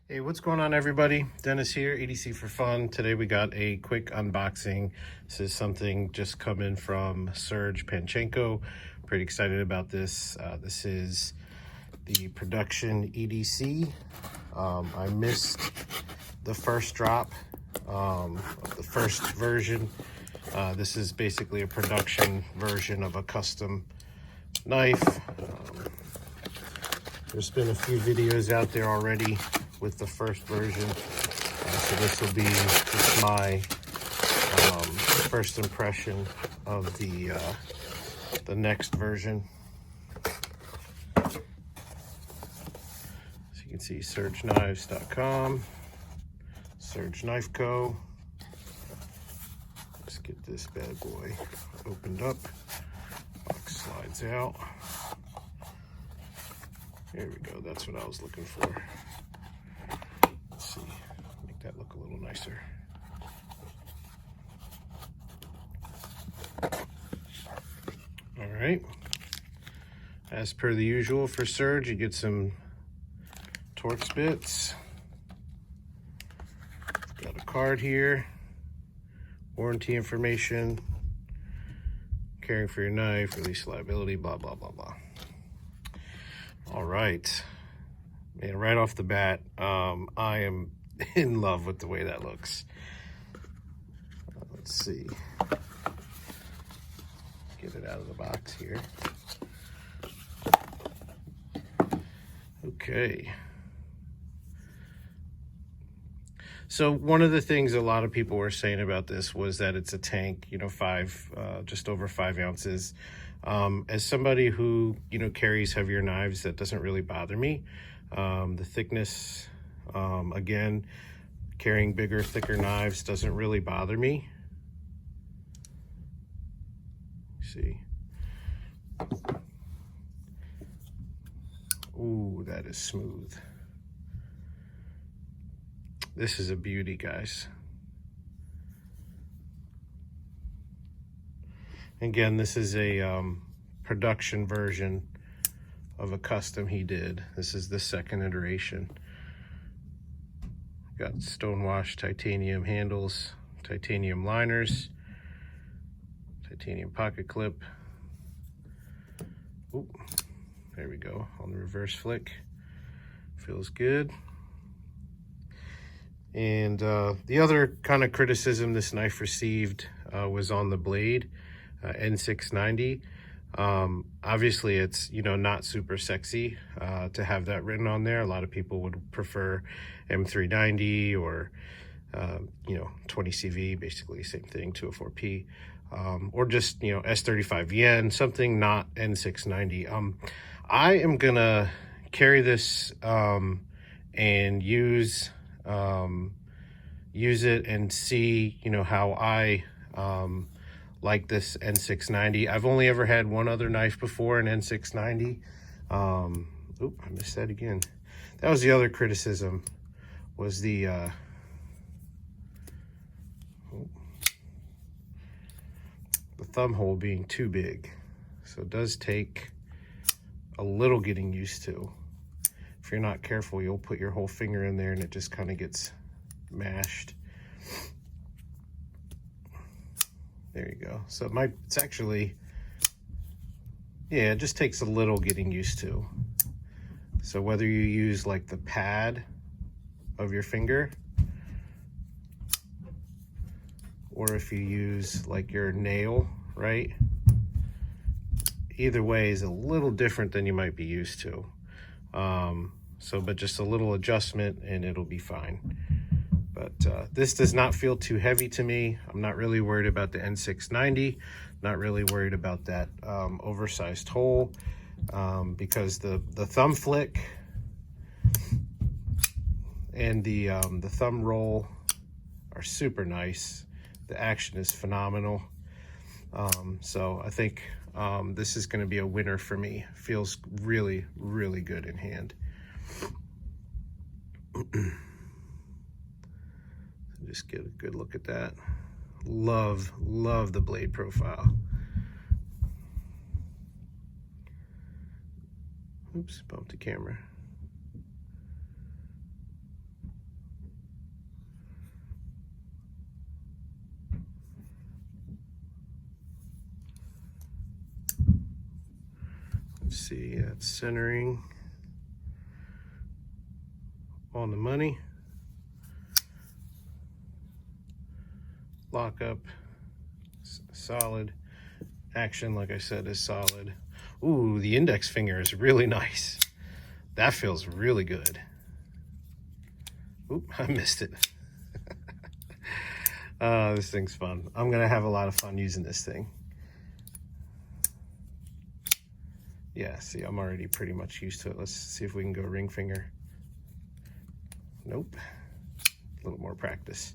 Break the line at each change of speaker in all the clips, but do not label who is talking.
Hey, what's going on, everybody? Dennis here, EDC for Fun. Today we got a quick unboxing. This is something just coming from Serge Panchenko. Pretty excited about this. This is the production EDC. I missed the first drop of the first version. This is basically a production version of a custom knife. There's been a few videos out there already with the first version, so this will be just my first impression of the next version. So you can see sergeknives.com, Serge Knife Co. Let's get this bad boy opened up. Box slides out. There we go, that's what I was looking for. Let's see, make that look a little nicer. All right, as per the usual for Serge, you get some Torx bits. Got a card here, warranty information, caring for your knife, release liability, blah, blah, blah, blah. All right, man, right off the bat, I am in love with the way that looks. Let's see. Get it out of the box here. Okay. So one of the things a lot of people were saying about this was that it's a tank, you know, just over 5 ounces. As somebody who, you know, carries heavier knives, that doesn't really bother me. The thickness, again, carrying bigger, thicker knives doesn't really bother me. See. Ooh, that is smooth. This is a beauty, guys. Again, this is a production version of a custom he did. This is the second iteration. Got stonewashed titanium handles, titanium liners, titanium pocket clip. Ooh, there we go, on the reverse flick. Feels good. And the other kind of criticism this knife received was on the blade, N690. Obviously it's, you know, not super sexy to have that written on there. A lot of people would prefer M390 or you know, 20CV, basically same thing, 204P, or just, you know, S35 Yen, something not N690. I am gonna carry this and use it and see, you know, how I like this N690. I've only ever had one other knife before, an N690. Oop, I missed that again. That was the other criticism, was the thumb hole being too big. So it does take a little getting used to. If you're not careful, you'll put your whole finger in there and it just kind of gets mashed. There you go. So it's actually, yeah, it just takes a little getting used to. So whether you use like the pad of your finger, or if you use like your nail, right? Either way is a little different than you might be used to. But just a little adjustment and it'll be fine. But this does not feel too heavy to me. I'm not really worried about the N690. Not really worried about that oversized hole, because the thumb flick and the thumb roll are super nice. The action is phenomenal. So I think this is going to be a winner for me. Feels really, really good in hand. Just get a good look at that. Love the blade profile. Oops, bumped the camera. see, it's centering on the money. Lock up, solid. Action, like I said, is solid. Ooh, the index finger is really nice. That feels really good. Oop, I missed it. This thing's fun. I'm gonna have a lot of fun using this thing. Yeah, see, I'm already pretty much used to it. Let's see if we can go ring finger. Nope. A little more practice.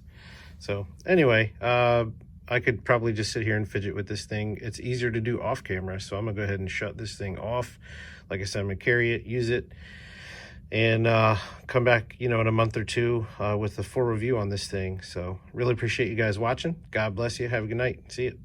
So anyway, I could probably just sit here and fidget with this thing. It's easier to do off camera, so I'm gonna go ahead and shut this thing off. Like I said, I'm gonna carry it, use it, and come back, you know, in a month or two with a full review on this thing. So really appreciate you guys watching. God bless you. Have a good night. See you.